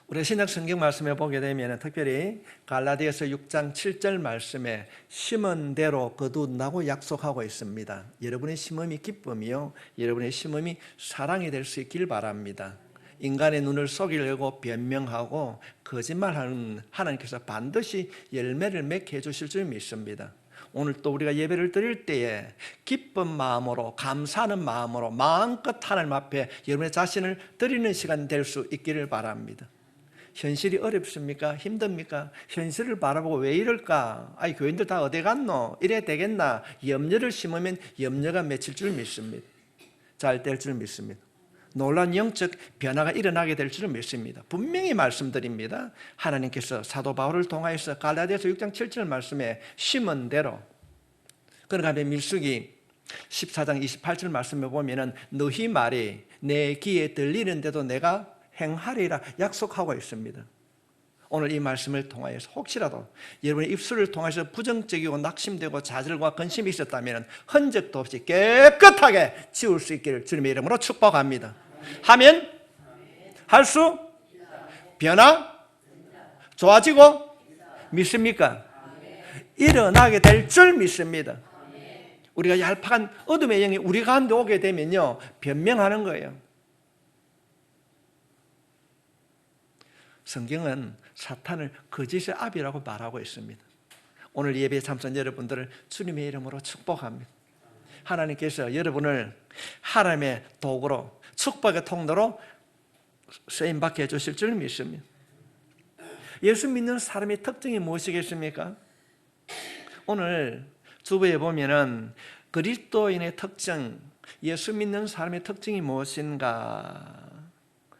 우리 신약 성경 말씀에 보게 되면 특별히 갈라디아서 6장 7절 말씀에 심은 대로 거둔다고 약속하고 있습니다. 여러분의 심음이 기쁨이요, 여러분의 심음이 사랑이 될 수 있길 바랍니다. 인간의 눈을 속이려고 변명하고 거짓말하는 하나님께서 반드시 열매를 맺게 해주실 줄 믿습니다. 오늘 또 우리가 예배를 드릴 때에 기쁜 마음으로, 감사하는 마음으로 마음껏 하나님 앞에 여러분의 자신을 드리는 시간 될 수 있기를 바랍니다. 현실이 어렵습니까? 힘듭니까? 현실을 바라보고 왜 이럴까? 아이, 교인들 다 어디 갔노? 이래 되겠나? 염려를 심으면 염려가 맺힐 줄 믿습니다. 잘 될 줄 믿습니다. 놀라운 영적 변화가 일어나게 될 줄을 믿습니다. 분명히 말씀드립니다. 하나님께서 사도 바울을 통하여서 갈라디아서 6장 7절 말씀에 심은 대로, 그러니까 밀수기 14장 28절 말씀에 보면은 너희 말이 내 귀에 들리는데도 내가 행하리라 약속하고 있습니다. 오늘 이 말씀을 통하여서 혹시라도 여러분의 입술을 통해서 부정적이고 낙심되고 좌절과 근심이 있었다면 흔적도 없이 깨끗하게 지울 수 있기를 주님의 이름으로 축복합니다. 하면 할수 변화 좋아지고 믿습니까? 일어나게 될 줄 믿습니다. 우리가 얄팍한 어둠의 영이 우리 가운데 오게 되면요, 변명하는 거예요. 성경은 사탄을 거짓의 아비라고 말하고 있습니다. 오늘 예배에 참석 여러분들을 주님의 이름으로 축복합니다. 하나님께서 여러분을 하나님의 도구로, 축복의 통로로 쓰임받게 해주실 줄 믿습니다. 예수 믿는 사람의 특징이 무엇이겠습니까? 오늘 주보에 보면은 그리스도인의 특징, 예수 믿는 사람의 특징이 무엇인가?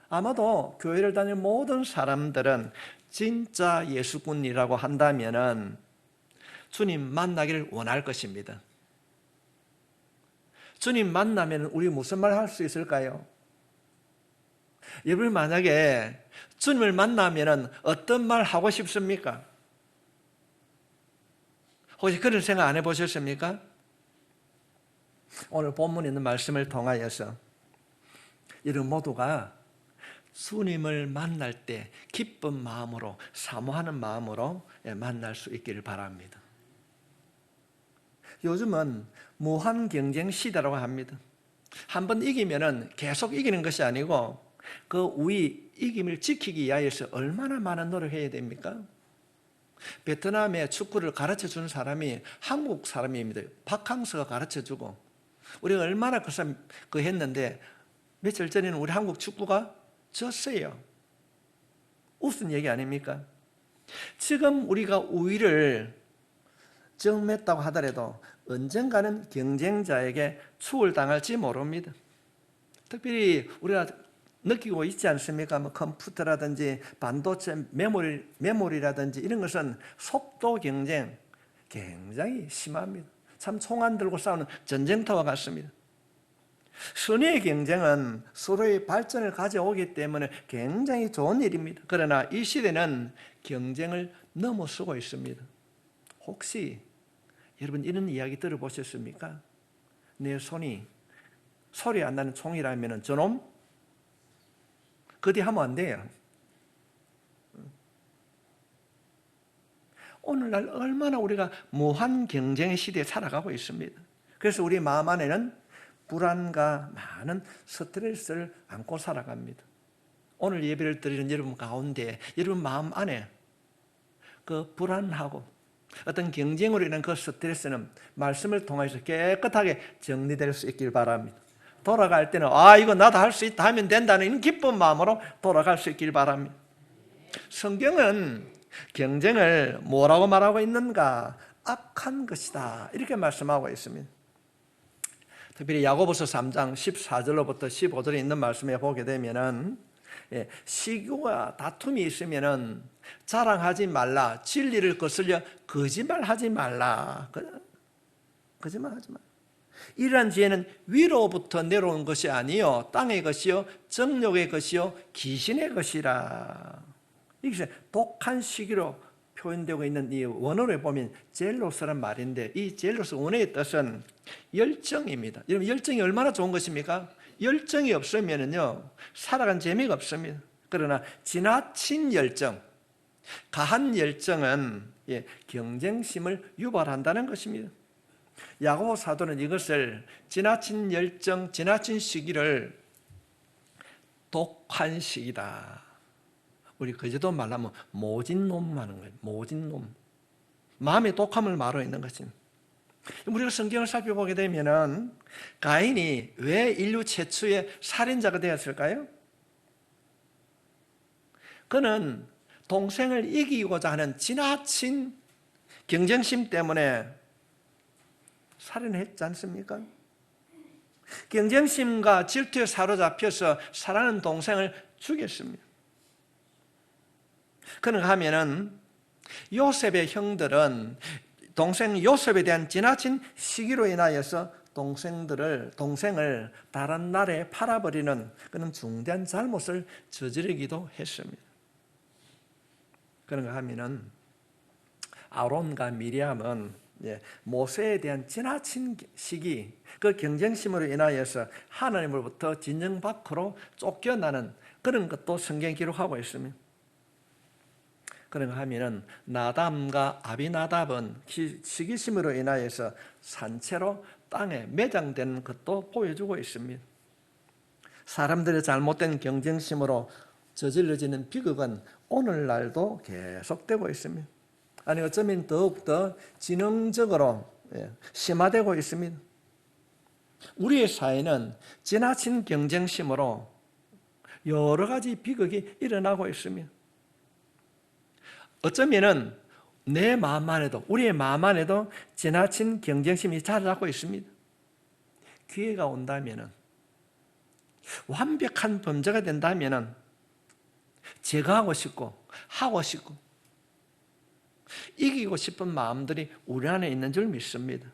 아마도 교회를 다니는 모든 사람들은 진짜 예수꾼이라고 한다면은 주님 만나기를 원할 것입니다. 주님 만나면 우리 무슨 말 할 수 있을까요? 여러분 만약에 주님을 만나면 어떤 말 하고 싶습니까? 혹시 그런 생각 안 해보셨습니까? 오늘 본문에 있는 말씀을 통하여서 여러분 모두가 주님을 만날 때 기쁜 마음으로, 사모하는 마음으로 만날 수 있기를 바랍니다. 요즘은 무한 경쟁 시대라고 합니다. 한번 이기면은 계속 이기는 것이 아니고 그 우위 이김을 지키기 위하여서 얼마나 많은 노력해야 됩니까? 베트남에 축구를 가르쳐 주는 사람이 한국 사람입니다. 박항서가 가르쳐 주고 우리가 얼마나 그 했는데 며칠 전에는 우리 한국 축구가 졌어요. 웃은 얘기 아닙니까? 지금 우리가 우위를 정했다고 하더라도 언젠가는 경쟁자에게 추월당할지 모릅니다. 특별히 우리가 느끼고 있지 않습니까? 뭐 컴퓨터라든지 반도체 메모리라든지 이런 것은 속도 경쟁 굉장히 심합니다. 참 총 안 들고 싸우는 전쟁터와 같습니다. 선의의 경쟁은 서로의 발전을 가져오기 때문에 굉장히 좋은 일입니다. 그러나 이 시대는 경쟁을 넘어서고 있습니다. 혹시 여러분 이런 이야기 들어보셨습니까? 내 손이 소리 안 나는 총이라면 저놈 그디 하면 안 돼요. 오늘날 얼마나 우리가 무한 경쟁의 시대에 살아가고 있습니다. 그래서 우리 마음 안에는 불안과 많은 스트레스를 안고 살아갑니다. 오늘 예배를 드리는 여러분 가운데 여러분 마음 안에 그 불안하고 어떤 경쟁으로 인한 그 스트레스는 말씀을 통해서 깨끗하게 정리될 수 있길 바랍니다. 돌아갈 때는 이거 나도 할 수 있다 하면 된다는 기쁜 마음으로 돌아갈 수 있길 바랍니다. 성경은 경쟁을 뭐라고 말하고 있는가? 악한 것이다 이렇게 말씀하고 있습니다. 특별히 야고보서 3장 14절로부터 15절에 있는 말씀에 보게 되면은 시기와 다툼이 있으면은 자랑하지 말라, 진리를 거슬려 거짓말하지 말라. 거짓말하지 말라. 이러한 지혜는 위로부터 내려온 것이 아니요 땅의 것이요 정욕의 것이요 귀신의 것이라. 이것이 독한 시기로 표현되고 있는 이 원어를 보면 젤로스란 말인데 이 젤로스 원어의 뜻은 열정입니다. 여러분 열정이 얼마나 좋은 것입니까? 열정이 없으면요 살아간 재미가 없습니다. 그러나 지나친 열정, 가한 열정은 경쟁심을 유발한다는 것입니다. 야고보 사도는 이것을 지나친 열정, 지나친 시기를 독한 시기다. 우리 그제도 말하면 모진 놈 하는 거예요. 모진 놈. 마음의 독함을 말하고 있는 것입니다. 우리가 성경을 살펴보게 되면은 가인이 왜 인류 최초의 살인자가 되었을까요? 그는 동생을 이기고자 하는 지나친 경쟁심 때문에 살인했지 않습니까? 경쟁심과 질투에 사로잡혀서 사랑하는 동생을 죽였습니다. 그런가 하면은 요셉의 형들은 동생 요셉에 대한 지나친 시기로 인하여서 동생을 다른 나라에 팔아버리는 그런 중대한 잘못을 저지르기도 했습니다. 그런가 하면은 아론과 미리암은 모세에 대한 지나친 시기, 그 경쟁심으로 인하여서 하나님으로부터 진영 밖으로 쫓겨나는 그런 것도 성경에 기록하고 있습니다. 그런가 하면은 나담과 아비나답은 시기심으로 인하여서 산채로 땅에 매장되는 것도 보여주고 있습니다. 사람들의 잘못된 경쟁심으로 저질러지는 비극은 오늘날도 계속되고 있습니다. 아니 어쩌면 더욱더 지능적으로 심화되고 있습니다. 우리의 사회는 지나친 경쟁심으로 여러 가지 비극이 일어나고 있습니다. 어쩌면은 내 마음 안에도, 우리의 마음 안에도 지나친 경쟁심이 자리 잡고 있습니다. 기회가 온다면은, 완벽한 범죄가 된다면은 제거하고 싶고 하고 싶고 이기고 싶은 마음들이 우리 안에 있는 줄 믿습니다.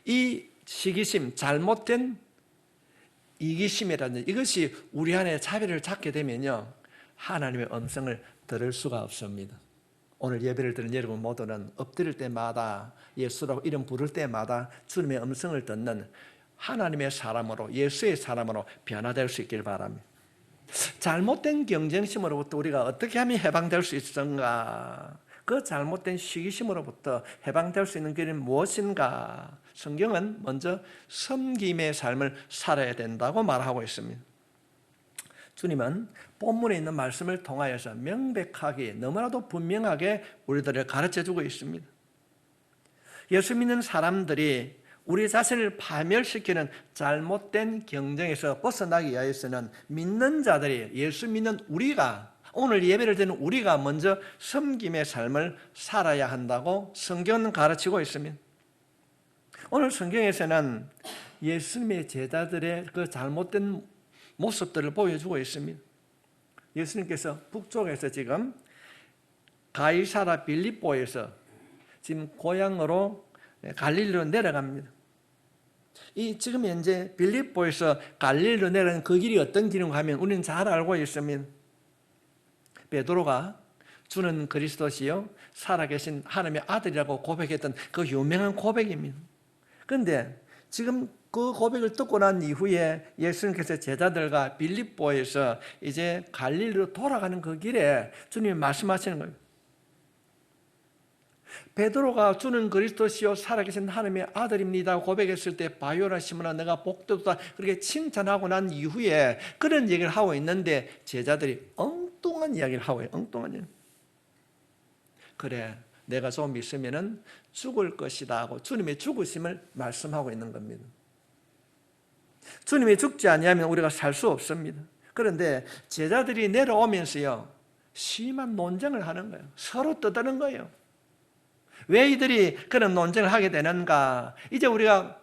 이 시기심, 잘못된 이기심이라는 이것이 우리 안에 자리를 잡게 되면요, 하나님의 음성을 들을 수가 없습니다. 오늘 예배를 드린 여러분 모두는 엎드릴 때마다 예수라고 이름 부를 때마다 주님의 음성을 듣는 하나님의 사람으로, 예수의 사람으로 변화될 수 있길 바랍니다. 잘못된 경쟁심으로부터 우리가 어떻게 하면 해방될 수 있는가? 그 잘못된 시기심으로부터 해방될 수 있는 길은 무엇인가? 성경은 먼저 섬김의 삶을 살아야 된다고 말하고 있습니다. 주님은 본문에 있는 말씀을 통하여서 명백하게, 너무나도 분명하게 우리들을 가르쳐주고 있습니다. 예수 믿는 사람들이 우리 자신을 파멸시키는 잘못된 경쟁에서 벗어나기 위해서는 믿는 자들이, 예수 믿는 우리가, 오늘 예배를 드리는 우리가 먼저 섬김의 삶을 살아야 한다고 성경은 가르치고 있습니다. 오늘 성경에서는 예수님의 제자들의 그 잘못된 모습들을 보여주고 있습니다. 예수님께서 북쪽에서 지금 가이사라 빌립보에서 지금 고향으로 갈릴리로 내려갑니다. 이 지금 현재 빌립보에서 갈릴리로 내려가는 그 길이 어떤 길인가 하면 우리는 잘 알고 있습니다. 베드로가 주는 그리스도시요 살아계신 하나님의 아들이라고 고백했던 그 유명한 고백입니다. 그런데 지금 그 고백을 듣고 난 이후에 예수님께서 제자들과 빌립보에서 이제 갈릴리로 돌아가는 그 길에 주님이 말씀하시는 거예요. 베드로가 주는 그리스도시요 살아계신 하나님의 아들입니다 고백했을 때 바요라 시몬아 내가 복되도다 그렇게 칭찬하고 난 이후에 그런 얘기를 하고 있는데 제자들이 엉뚱한 이야기를 하고 있어요. 엉뚱한 이야기. 그래 내가 좀 있으면은 죽을 것이다 하고 주님의 죽으심을 말씀하고 있는 겁니다. 주님이 죽지 아니하면 우리가 살 수 없습니다. 그런데 제자들이 내려오면서요 심한 논쟁을 하는 거예요. 서로 떠드는 거예요. 왜 이들이 그런 논쟁을 하게 되는가? 이제 우리가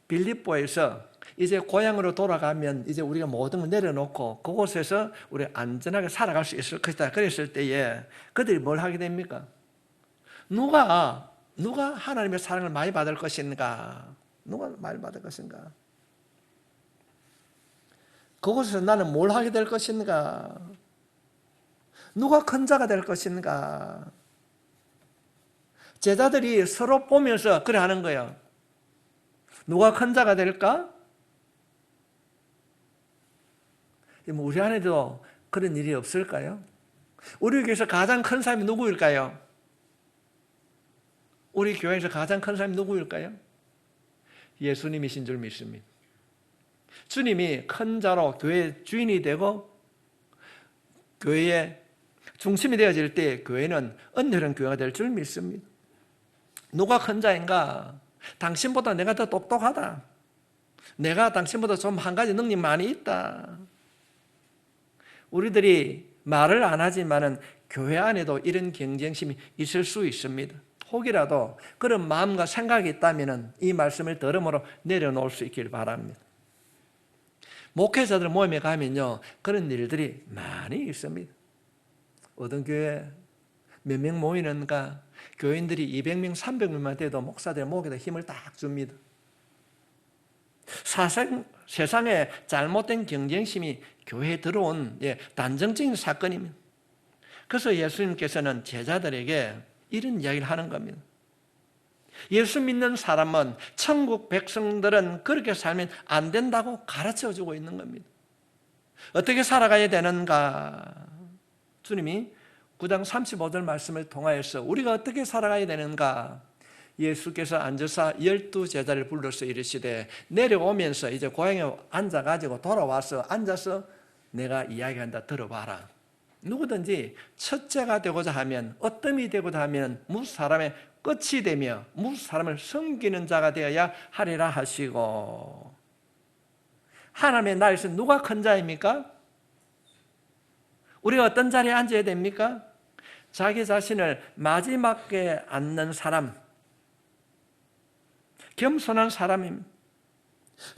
빌립보에서 이제 고향으로 돌아가면 이제 우리가 모든 걸 내려놓고 그곳에서 우리 안전하게 살아갈 수 있을 것이다. 그랬을 때에 그들이 뭘 하게 됩니까? 누가 하나님의 사랑을 많이 받을 것인가? 누가 많이 받을 것인가? 그곳에서 나는 뭘 하게 될 것인가? 누가 큰 자가 될 것인가? 제자들이 서로 보면서 그래 하는 거예요. 누가 큰 자가 될까? 뭐 우리 안에도 그런 일이 없을까요? 우리 교회에서 가장 큰 사람이 누구일까요? 우리 교회에서 가장 큰 사람이 누구일까요? 예수님이신 줄 믿습니다. 주님이 큰 자로 교회의 주인이 되고 교회의 중심이 되어질 때 교회는 은혜로운 교회가 될 줄 믿습니다. 누가 큰 자인가? 당신보다 내가 더 똑똑하다. 내가 당신보다 좀 한 가지 능력이 많이 있다. 우리들이 말을 안 하지만은 교회 안에도 이런 경쟁심이 있을 수 있습니다. 혹이라도 그런 마음과 생각이 있다면 이 말씀을 들음으로 내려놓을 수 있길 바랍니다. 목회자들 모임에 가면요, 그런 일들이 많이 있습니다. 어떤 교회 몇 명 모이는가, 교인들이 200명, 300명만 돼도 목사들 목에다 힘을 딱 줍니다. 세상에 잘못된 경쟁심이 교회에 들어온 단정적인 사건입니다. 그래서 예수님께서는 제자들에게 이런 이야기를 하는 겁니다. 예수 믿는 사람은, 천국 백성들은 그렇게 살면 안 된다고 가르쳐주고 있는 겁니다. 어떻게 살아가야 되는가? 주님이 9장 35절 말씀을 통하여서 우리가 어떻게 살아가야 되는가? 예수께서 앉아서 12제자를 불러서 이르시되, 내려오면서 이제 고향에 앉아가지고 돌아와서 앉아서 내가 이야기한다 들어봐라. 누구든지 첫째가 되고자 하면, 어뜸이 되고자 하면 무슨 사람의 끝이 되며 무슨 사람을 섬기는 자가 되어야 하리라 하시고. 하나님의 나라에서 누가 큰 자입니까? 우리가 어떤 자리에 앉아야 됩니까? 자기 자신을 마지막에 앉는 사람, 겸손한 사람입니다.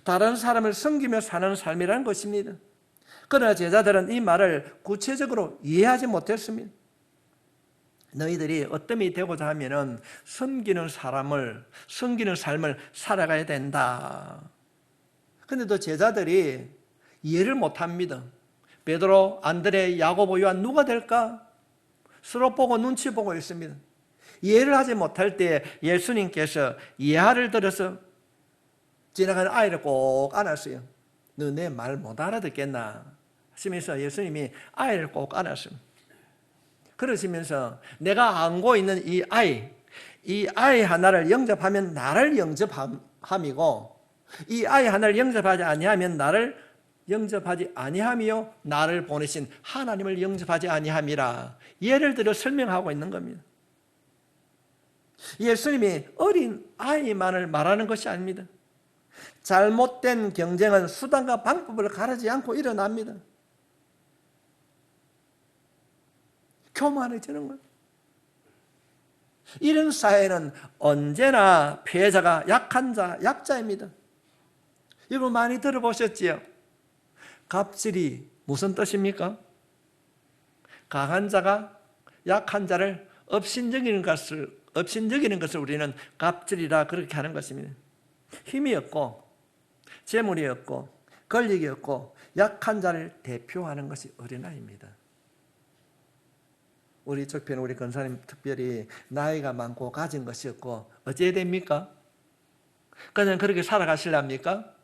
다른 사람을 섬기며 사는 삶이라는 것입니다. 그러나 제자들은 이 말을 구체적으로 이해하지 못했습니다. 너희들이 어뜸이 되고자 하면은 섬기는 삶을 살아가야 된다. 그런데도 제자들이 이해를 못합니다. 베드로, 안드레, 야고보, 요한 누가 될까? 서로 보고 눈치 보고 있습니다. 이해를 하지 못할 때 예수님께서 예화를 들어서 지나가는 아이를 꼭 안았어요. 너 내 말 못 알아듣겠나? 하시면서 예수님이 아이를 꼭 안았습니다. 그러시면서 내가 안고 있는 이 아이 하나를 영접하면 나를 영접함이고, 이 아이 하나를 영접하지 아니하면 나를 영접하지 아니하며 나를 보내신 하나님을 영접하지 아니함이라 예를 들어 설명하고 있는 겁니다. 예수님이 어린 아이만을 말하는 것이 아닙니다. 잘못된 경쟁은 수단과 방법을 가르지 않고 일어납니다. 교만해지는 거예요. 이런 사회는 언제나 피해자가 약자입니다. 여러분 많이 들어보셨지요? 갑질이 무슨 뜻입니까? 강한 자가 약한 자를 업신여기는 것을 우리는 갑질이라 그렇게 하는 것입니다. 힘이 없고 재물이 없고 권력이 없고 약한 자를 대표하는 것이 어린아이입니다. 우리 쪽편 우리 권사님 특별히 나이가 많고 가진 것이 없고 어찌해야 됩니까? 그냥 그렇게 살아가실랍니까?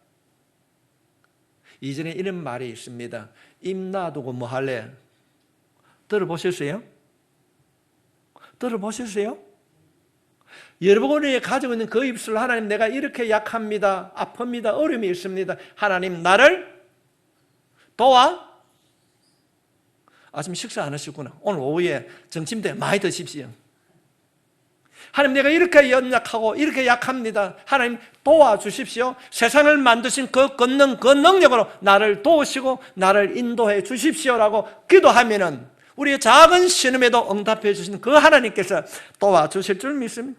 이전에 이런 말이 있습니다. 입 놔두고 뭐 할래? 들어보셨어요? 들어보셨어요? 여러분이 가지고 있는 그 입술, 하나님 내가 이렇게 약합니다, 아픕니다, 어려움이 있습니다, 하나님 나를 도와. 아침 식사 안 하셨구나. 오늘 오후에 점심 때 많이 드십시오. 하나님 내가 이렇게 연약하고 이렇게 약합니다, 하나님 도와주십시오. 세상을 만드신 그 권능, 그 능력으로 나를 도우시고 나를 인도해 주십시오라고 기도하면은 우리의 작은 신음에도 응답해 주시는 그 하나님께서 도와주실 줄 믿습니다.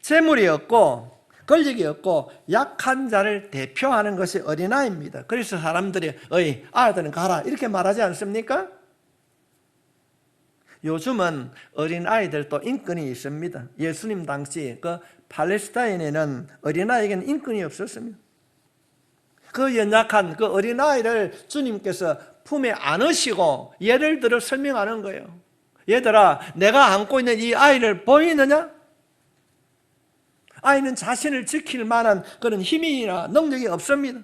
재물이 없고 권력이 없고 약한 자를 대표하는 것이 어린아이입니다. 그래서 사람들이 어이 아들은 가라 이렇게 말하지 않습니까? 요즘은 어린아이들도 인권이 있습니다. 예수님 당시 그 팔레스타인에는 어린아이에게는 인권이 없었습니다. 그 연약한 그 어린아이를 주님께서 품에 안으시고 예를 들어 설명하는 거예요. 얘들아, 내가 안고 있는 이 아이를 보이느냐? 아이는 자신을 지킬 만한 그런 힘이나 능력이 없습니다.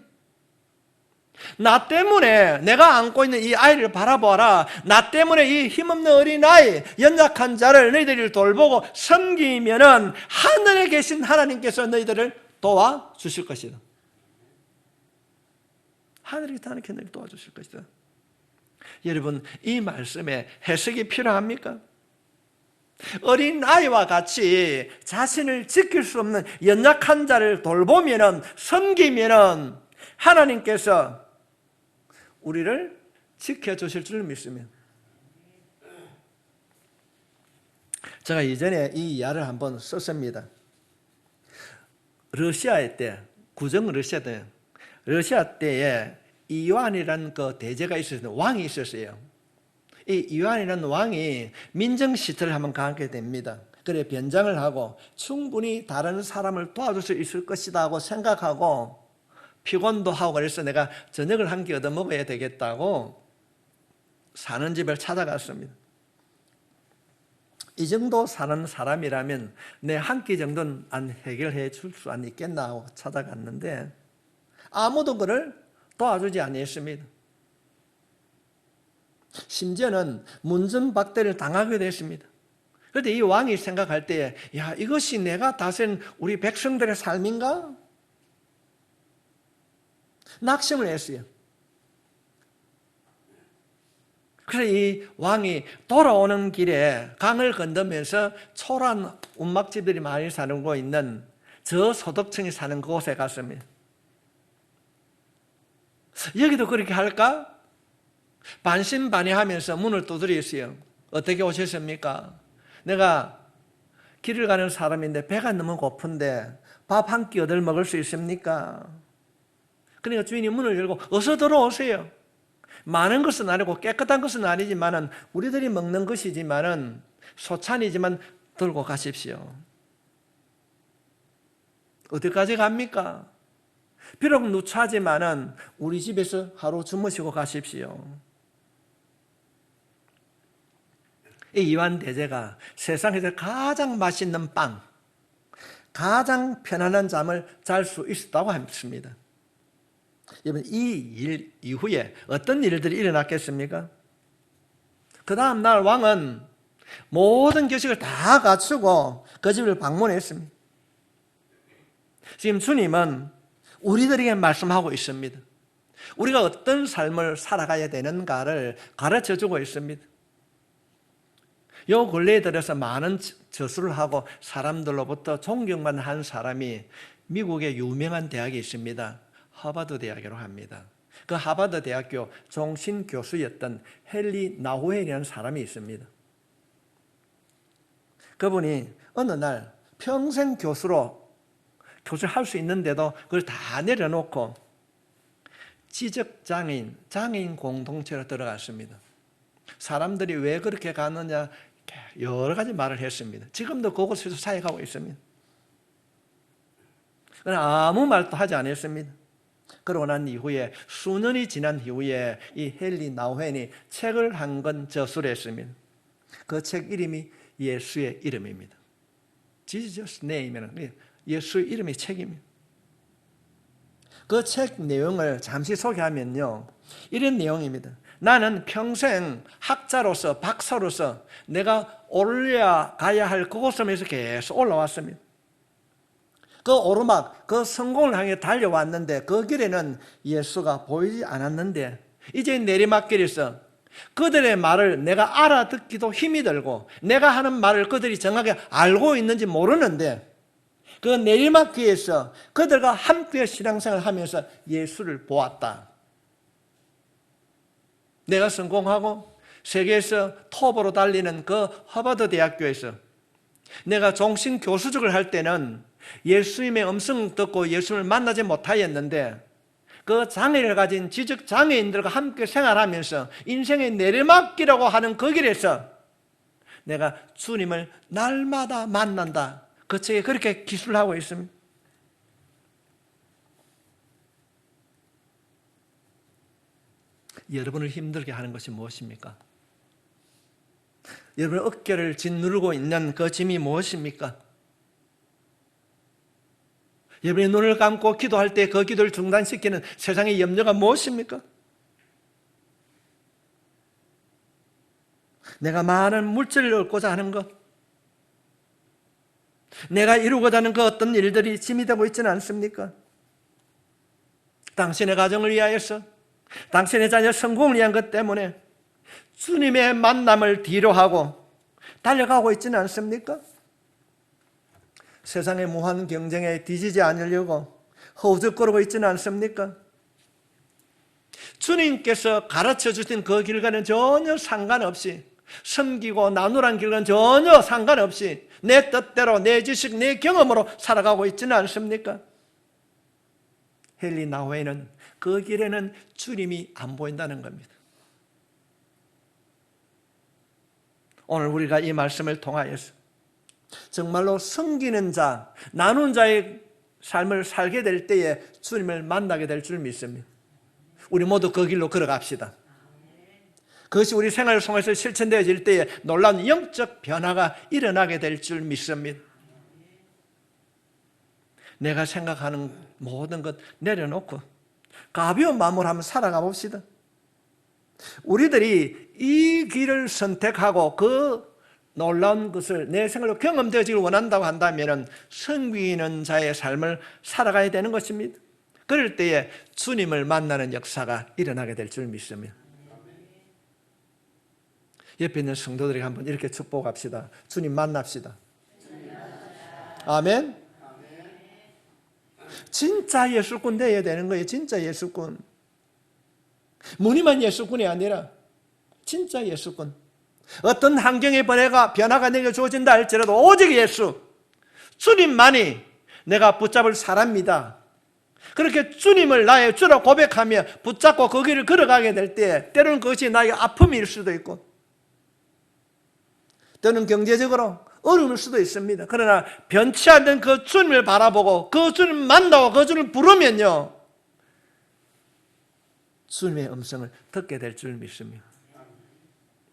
나 때문에 내가 안고 있는 이 아이를 바라보아라. 나 때문에 이 힘없는 어린아이, 연약한 자를 너희들이 돌보고 섬기면은 하늘에 계신 하나님께서 너희들을 도와주실 것이다. 하늘에 계신 하나님께서 너희를 도와주실 것이다. 여러분, 이 말씀에 해석이 필요합니까? 어린아이와 같이 자신을 지킬 수 없는 연약한 자를 돌보면은, 섬기면은 하나님께서 우리를 지켜주실 줄 믿으면, 제가 이전에 이 이야를 한번 썼습니다. 러시아의 때, 구정 러시아 때, 러시아 때에 이완이라는 그 대제가 있었어요. 왕이 있었어요. 이 이완이라는 왕이 민정 시설을 한번 가게 됩니다. 그래 변장을 하고 충분히 다른 사람을 도와줄 수 있을 것이다 하고 생각하고 피곤도 하고 그래서 내가 저녁을 한 끼 얻어 먹어야 되겠다고 사는 집을 찾아갔습니다. 이 정도 사는 사람이라면 내 한 끼 정도는 안 해결해 줄 수 있겠나 하고 찾아갔는데 아무도 그를 도와주지 않았습니다. 심지어는 문전박대를 당하게 됐습니다. 그런데 이 왕이 생각할 때에 야, 이것이 내가 다스린 우리 백성들의 삶인가? 낙심을 했어요. 그래서 이 왕이 돌아오는 길에 강을 건너면서 초라한 운막집들이 많이 사는 곳 있는 저소득층이 사는 그곳에 갔습니다. 여기도 그렇게 할까? 반신반의하면서 문을 두드렸어요. 어떻게 오셨습니까? 내가 길을 가는 사람인데 배가 너무 고픈데 밥 한 끼 얻을 먹을 수 있습니까? 그러니까 주인이 문을 열고 어서 들어오세요. 많은 것은 아니고 깨끗한 것은 아니지만은 우리들이 먹는 것이지만은 소찬이지만 들고 가십시오. 어디까지 갑니까? 비록 누차지만은 우리 집에서 하루 주무시고 가십시오. 이 이완 대제가 세상에서 가장 맛있는 빵, 가장 편안한 잠을 잘 수 있었다고 했습니다. 여러분, 이 일 이후에 어떤 일들이 일어났겠습니까? 그 다음 날 왕은 모든 규칙을 다 갖추고 그 집을 방문했습니다. 지금 주님은 우리들에게 말씀하고 있습니다. 우리가 어떤 삶을 살아가야 되는가를 가르쳐주고 있습니다. 요 근래에 들어서 많은 저수를 하고 사람들로부터 존경받는 한 사람이 미국의 유명한 대학이 있습니다. 하버드 대학이라고 합니다. 그 하버드 대학교 종신 교수였던 헨리 나우엔이라는 사람이 있습니다. 그분이 어느 날 평생 교수를 할 수 있는데도 그걸 다 내려놓고 지적장애인, 장애인 공동체로 들어갔습니다. 사람들이 왜 그렇게 가느냐 여러 가지 말을 했습니다. 지금도 그곳에서 사역하고 있습니다. 그러나 아무 말도 하지 않았습니다. 그러고 난 이후에 수년이 지난 이후에 이 헨리 나우엔이 책을 한 권 저술을 했습니다. 그 책 이름이 예수의 이름입니다. Jesus name이면 예수의 이름의 책입니다. 그 책 내용을 잠시 소개하면요, 이런 내용입니다. 나는 평생 학자로서 박사로서 내가 올라가야 할 그곳에서 계속 올라왔습니다. 그 오르막, 그 성공을 향해 달려왔는데 그 길에는 예수가 보이지 않았는데 이제 내리막길에서 그들의 말을 내가 알아듣기도 힘이 들고 내가 하는 말을 그들이 정확하게 알고 있는지 모르는데 그 내리막길에서 그들과 함께 신앙생활을 하면서 예수를 보았다. 내가 성공하고 세계에서 톱으로 달리는 그 하버드 대학교에서 내가 종신 교수직을 할 때는 예수님의 음성을 듣고 예수님을 만나지 못하였는데 그 장애를 가진 지적 장애인들과 함께 생활하면서 인생의 내리막길이라고 하는 그 길에서 내가 주님을 날마다 만난다. 그 책에 그렇게 기술을 하고 있습니다. 여러분을 힘들게 하는 것이 무엇입니까? 여러분의 어깨를 짓누르고 있는 그 짐이 무엇입니까? 여러분이 눈을 감고 기도할 때 그 기도를 중단시키는 세상의 염려가 무엇입니까? 내가 많은 물질을 얻고자 하는 것, 내가 이루고자 하는 그 어떤 일들이 짐이 되고 있지는 않습니까? 당신의 가정을 위하여서, 당신의 자녀 성공을 위한 것 때문에 주님의 만남을 뒤로하고 달려가고 있지는 않습니까? 세상의 무한 경쟁에 뒤지지 않으려고 허우적거리고 있지는 않습니까? 주님께서 가르쳐 주신 그 길과는 전혀 상관없이, 섬기고 나누란 길과는 전혀 상관없이 내 뜻대로, 내 지식, 내 경험으로 살아가고 있지는 않습니까? 헨리 나우에는 그 길에는 주님이 안 보인다는 겁니다. 오늘 우리가 이 말씀을 통하여서 정말로 섬기는 자, 나눈 자의 삶을 살게 될 때에 주님을 만나게 될 줄 믿습니다. 우리 모두 그 길로 걸어갑시다. 그것이 우리 생활 속에서 실천되어질 때에 놀라운 영적 변화가 일어나게 될 줄 믿습니다. 내가 생각하는 모든 것 내려놓고 가벼운 마음으로 한번 살아가 봅시다. 우리들이 이 길을 선택하고 그 놀라운 것을 내 생활로 경험되어지길 원한다고 한다면 섬기는 자의 삶을 살아가야 되는 것입니다. 그럴 때에 주님을 만나는 역사가 일어나게 될 줄 믿습니다. 옆에 있는 성도들에게 한번 이렇게 축복합시다. 주님 만납시다. 아멘. 진짜 예수꾼 되어야 되는 거예요. 진짜 예수꾼. 무늬만 예수꾼이 아니라 진짜 예수꾼. 어떤 환경의 변화가 내게 주어진다 할지라도 오직 예수, 주님만이 내가 붙잡을 사람이다. 그렇게 주님을 나의 주로 고백하며 붙잡고 그 길을 걸어가게 될 때 때로는 그것이 나의 아픔일 수도 있고 때로는 경제적으로 어려울 수도 있습니다. 그러나 변치 않는 그 주님을 바라보고 그 주님을 만나고 그 주님을 부르면요, 주님의 음성을 듣게 될 줄 믿습니다.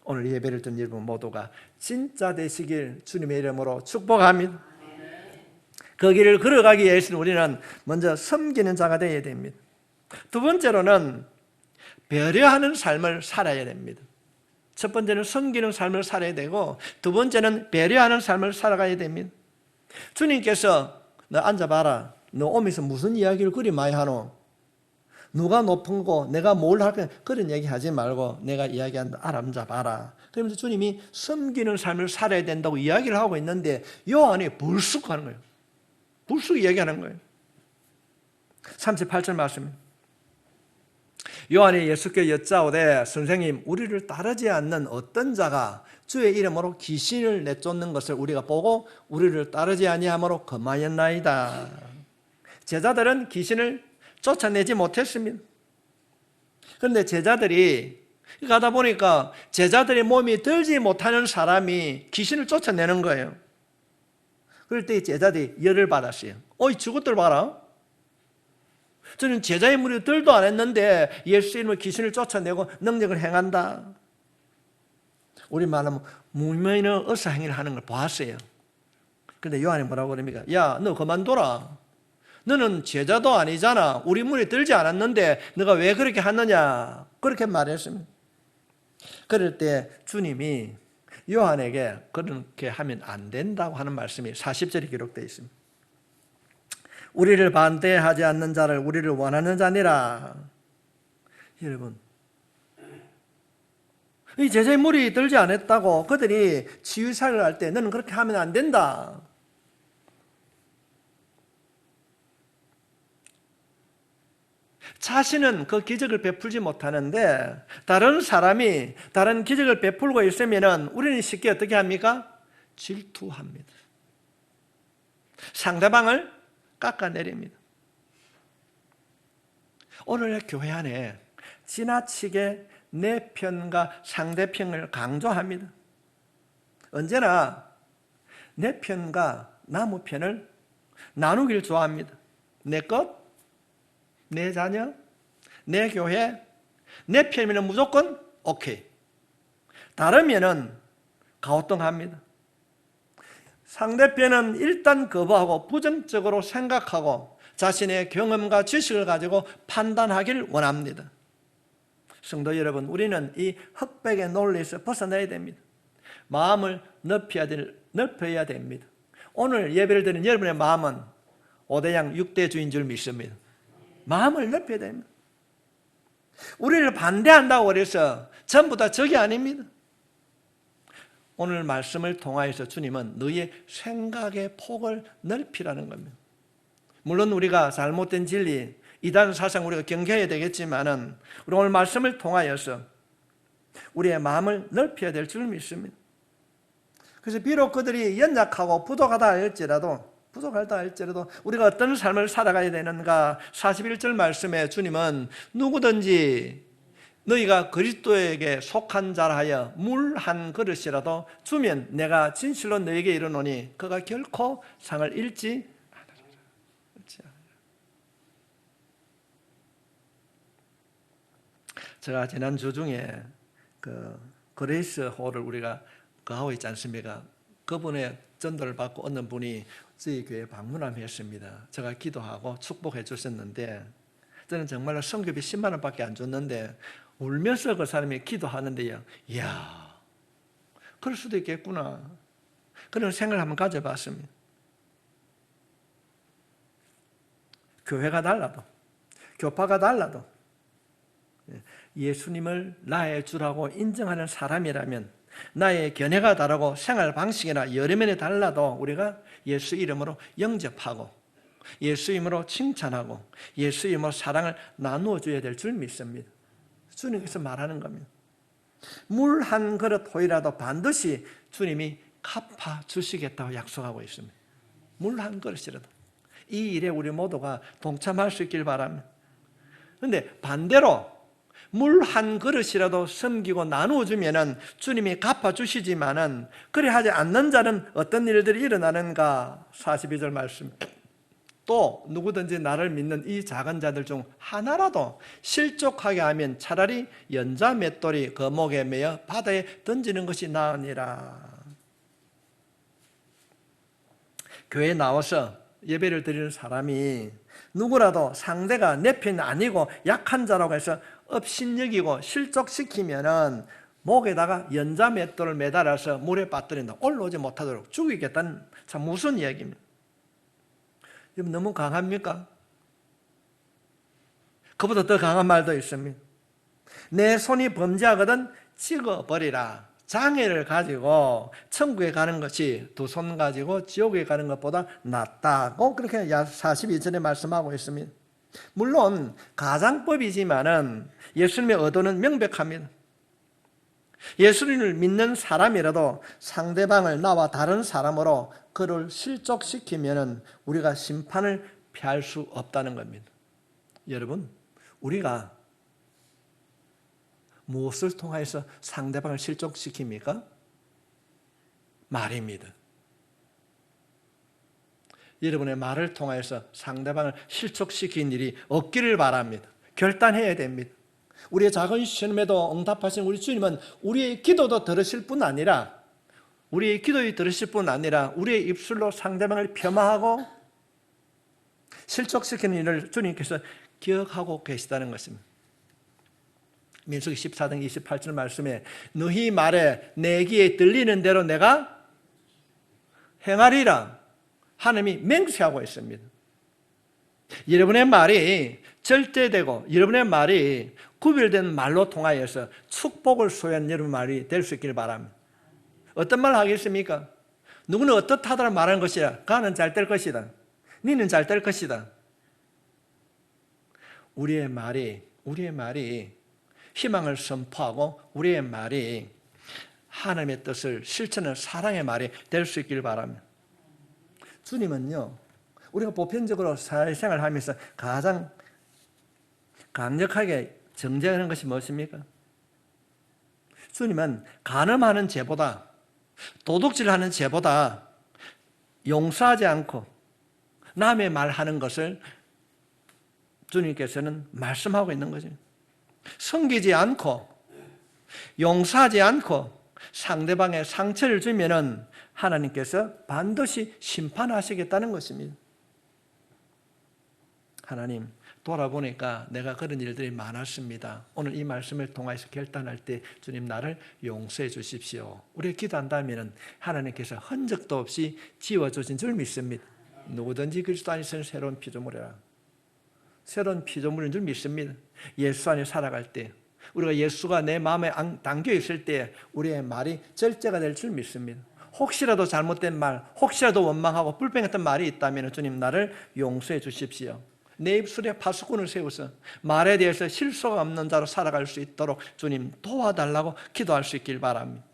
오늘 예배를 듣는 여러분 모두가 진짜 되시길 주님의 이름으로 축복합니다. 그 길을 걸어가기 위해서는 우리는 먼저 섬기는 자가 되어야 됩니다. 두 번째로는 배려하는 삶을 살아야 됩니다. 첫 번째는 섬기는 삶을 살아야 되고 두 번째는 배려하는 삶을 살아가야 됩니다. 주님께서 너 앉아봐라. 너 오면서 무슨 이야기를 그리 많이 하노? 누가 높은 거 내가 뭘 할까? 그런 얘기 하지 말고 내가 이야기한다. 앉아봐라. 그러면서 주님이 섬기는 삶을 살아야 된다고 이야기를 하고 있는데 요한이 불쑥 하는 거예요. 불쑥 이야기하는 거예요. 38절 말씀. 요한이 예수께 여짜오되 선생님 우리를 따르지 않는 어떤 자가 주의 이름으로 귀신을 내쫓는 것을 우리가 보고 우리를 따르지 아니하므로 금하였나이다. 제자들은 귀신을 쫓아내지 못했습니다. 그런데 제자들이 가다 보니까 제자들의 몸이 들지 못하는 사람이 귀신을 쫓아내는 거예요. 그럴 때 제자들이 열을 받았어요. 어이 저것들 봐라. 저는 제자의 무리 들도 안 했는데 예수 이름으로 귀신을 쫓아내고 능력을 행한다. 우리 말하면 무명의 의사행위를 하는 걸 봤어요. 그런데 요한이 뭐라고 그럽니까? 야, 너 그만둬라. 너는 제자도 아니잖아. 우리 물에 들지 않았는데 너가 왜 그렇게 하느냐. 그렇게 말했습니다. 그럴 때 주님이 요한에게 그렇게 하면 안 된다고 하는 말씀이 40절에 기록되어 있습니다. 우리를 반대하지 않는 자를 우리를 원하는 자니라. 여러분, 이 제자의 물이 들지 않았다고 그들이 치유사를 할 때 너는 그렇게 하면 안 된다. 자신은 그 기적을 베풀지 못하는데 다른 사람이 다른 기적을 베풀고 있으면 우리는 쉽게 어떻게 합니까? 질투합니다. 상대방을 깎아내립니다. 오늘 교회 안에 지나치게 내 편과 상대편을 강조합니다. 언제나 내 편과 남의 편을 나누길 좋아합니다. 내 것, 내 자녀, 내 교회, 내 편이면 무조건 오케이. 다르면은 가오뚱합니다. 상대편은 일단 거부하고 부정적으로 생각하고 자신의 경험과 지식을 가지고 판단하길 원합니다. 성도 여러분, 우리는 이 흑백의 논리에서 벗어나야 됩니다. 마음을 넓혀야 됩니다. 오늘 예배를 드린 여러분의 마음은 5대양 6대 주인 줄 믿습니다. 마음을 넓혀야 됩니다. 우리를 반대한다고 해서 전부 다 적이 아닙니다. 오늘 말씀을 통하여서 주님은 너희의 생각의 폭을 넓히라는 겁니다. 물론 우리가 잘못된 진리, 이단 사상 우리가 경계해야 되겠지만은 우리 오늘 말씀을 통하여서 우리의 마음을 넓혀야 될 줄 믿습니다. 그래서 비록 그들이 연약하고 부족하다 할지라도 우리가 어떤 삶을 살아가야 되는가, 41절 말씀에 주님은 누구든지 너희가 그리스도에게 속한 자라 하여 물 한 그릇이라도 주면 내가 진실로 너에게 이르노니 그가 결코 상을 잃지 않으리라. 제가 지난주 중에 그레이스 홀을 우리가 하고 있지 않습니까? 그분의 전도를 받고 어느 분이 저희 교회에 방문을 했습니다. 제가 기도하고 축복해 주셨는데 저는 정말로 성교비 10만 원밖에 안 줬는데 울면서 그 사람이 기도하는데요, 이야, 그럴 수도 있겠구나, 그런 생각을 한번 가져봤습니다. 교회가 달라도, 교파가 달라도 예수님을 나의 주라고 인정하는 사람이라면, 나의 견해가 다르고 생활 방식이나 여러 면이 달라도 우리가 예수 이름으로 영접하고 예수 이름으로 칭찬하고 예수 이름으로 사랑을 나누어 줘야 될 줄 믿습니다. 주님께서 말하는 겁니다. 물 한 그릇 호이라도 반드시 주님이 갚아 주시겠다고 약속하고 있습니다. 물 한 그릇이라도. 이 일에 우리 모두가 동참할 수 있길 바랍니다. 그런데 반대로 물 한 그릇이라도 섬기고 나누어주면은 주님이 갚아주시지만은 그래 하지 않는 자는 어떤 일들이 일어나는가? 42절 말씀. 또 누구든지 나를 믿는 이 작은 자들 중 하나라도 실족하게 하면 차라리 연자 맷돌이 그 목에 매어 바다에 던지는 것이 나으니라. 교회에 나와서 예배를 드리는 사람이 누구라도 상대가 내 편 아니고 약한 자라고 해서 업신여기고 실족시키면은 목에다가 연자 맷돌을 매달아서 물에 빠뜨린다. 올라오지 못하도록 죽이겠다는 참 무슨 이야기입니다. 여러분, 너무 강합니까? 그보다 더 강한 말도 있습니다. 내 손이 범죄하거든 찍어버리라. 장애를 가지고 천국에 가는 것이 두 손 가지고 지옥에 가는 것보다 낫다고 그렇게 42절에 말씀하고 있습니다. 물론 가장법이지만은 예수님의 의도는 명백합니다. 예수님을 믿는 사람이라도 상대방을 나와 다른 사람으로 그를 실족시키면은 우리가 심판을 피할 수 없다는 겁니다. 여러분, 우리가 무엇을 통해서 상대방을 실족시킵니까? 말입니다. 여러분의 말을 통해서 상대방을 실족시킨 일이 없기를 바랍니다. 결단해야 됩니다. 우리의 작은 시험에도 응답하신 우리 주님은 우리의 기도도 들으실 뿐 아니라 우리의 기도를 들으실 뿐 아니라 우리의 입술로 상대방을 폄하하고 실족시키는 일을 주님께서 기억하고 계시다는 것입니다. 민수기 14장 28절 말씀에 너희 말에 내 귀에 들리는 대로 내가 행하리라 하나님이 맹세하고 있습니다. 여러분의 말이 절제되고 여러분의 말이 구별된 말로 통하여서 축복을 소유한 여러분 말이 될 수 있기를 바랍니다. 어떤 말 하겠습니까? 누구는 어떻다더라 말하는 것이야. 가는 잘 될 것이다. 니는 잘 될 것이다. 우리의 말이 희망을 선포하고 우리의 말이 하나님의 뜻을 실천하는 사랑의 말이 될 수 있기를 바랍니다. 주님은요, 우리가 보편적으로 사회생활을 하면서 가장 강력하게 정죄하는 것이 무엇입니까? 주님은 간음하는 죄보다, 도둑질하는 죄보다 용서하지 않고 남의 말하는 것을 주님께서는 말씀하고 있는 거죠. 섬기지 않고 용서하지 않고 상대방의 상처를 주면은 하나님께서 반드시 심판하시겠다는 것입니다. 하나님, 돌아보니까 내가 그런 일들이 많았습니다. 오늘 이 말씀을 통해서 결단할 때 주님 나를 용서해 주십시오. 우리가 기도한다면 하나님께서 흔적도 없이 지워주신 줄 믿습니다. 누구든지 그리스도 안에서는 새로운 피조물이라. 새로운 피조물인 줄 믿습니다. 예수 안에 살아갈 때, 우리가 예수가 내 마음에 담겨 있을 때 우리의 말이 절제가 될 줄 믿습니다. 혹시라도 잘못된 말, 혹시라도 원망하고 불평했던 말이 있다면 주님 나를 용서해 주십시오. 내 입술에 파수꾼을 세워서 말에 대해서 실수가 없는 자로 살아갈 수 있도록 주님 도와달라고 기도할 수 있길 바랍니다.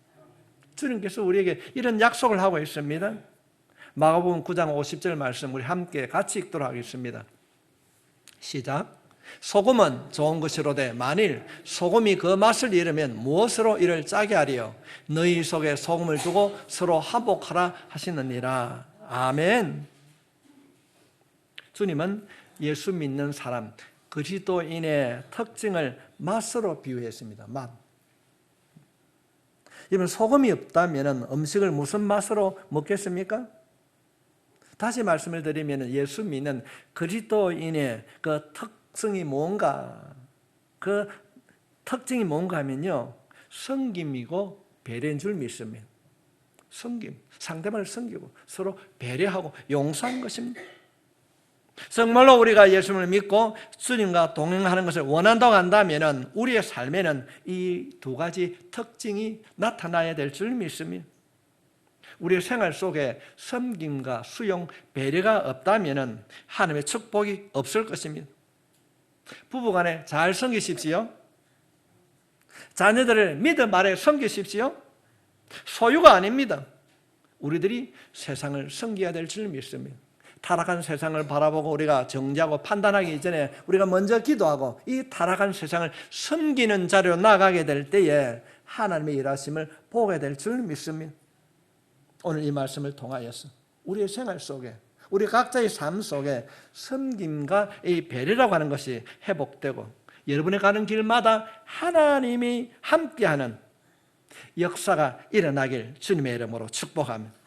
주님께서 우리에게 이런 약속을 하고 있습니다. 마가복음 9장 50절 말씀 우리 함께 같이 읽도록 하겠습니다. 시작. 소금은 좋은 것이로되 만일 소금이 그 맛을 잃으면 무엇으로 이를 짜게 하리요? 너희 속에 소금을 두고 서로 화목하라 하시느니라. 아멘. 주님은 예수 믿는 사람, 그리스도인의 특징을 맛으로 비유했습니다. 맛. 여러분, 소금이 없다면 음식을 무슨 맛으로 먹겠습니까? 다시 말씀을 드리면 예수 믿는 그리스도인의 그 특성이 뭔가, 그 특징이 뭔가 하면요, 섬김이고 배려인 줄 믿습니다. 섬김, 상대방을 섬기고 서로 배려하고 용서하는 것입니다. 정말로 우리가 예수님을 믿고 주님과 동행하는 것을 원한다고 한다면 우리의 삶에는 이 두 가지 특징이 나타나야 될 줄 믿습니다. 우리의 생활 속에 섬김과 수용, 배려가 없다면 하나님의 축복이 없을 것입니다. 부부간에 잘 섬기십시오. 자녀들을 믿음 아래 섬기십시오. 소유가 아닙니다. 우리들이 세상을 섬겨야 될 줄 믿습니다. 타락한 세상을 바라보고 우리가 정죄하고 판단하기 이전에 우리가 먼저 기도하고 이 타락한 세상을 섬기는 자리로 나가게 될 때에 하나님의 일하심을 보게 될 줄 믿습니다. 오늘 이 말씀을 통하여서 우리의 생활 속에, 우리 각자의 삶 속에 섬김과 이 배려라고 하는 것이 회복되고 여러분이 가는 길마다 하나님이 함께하는 역사가 일어나길 주님의 이름으로 축복합니다.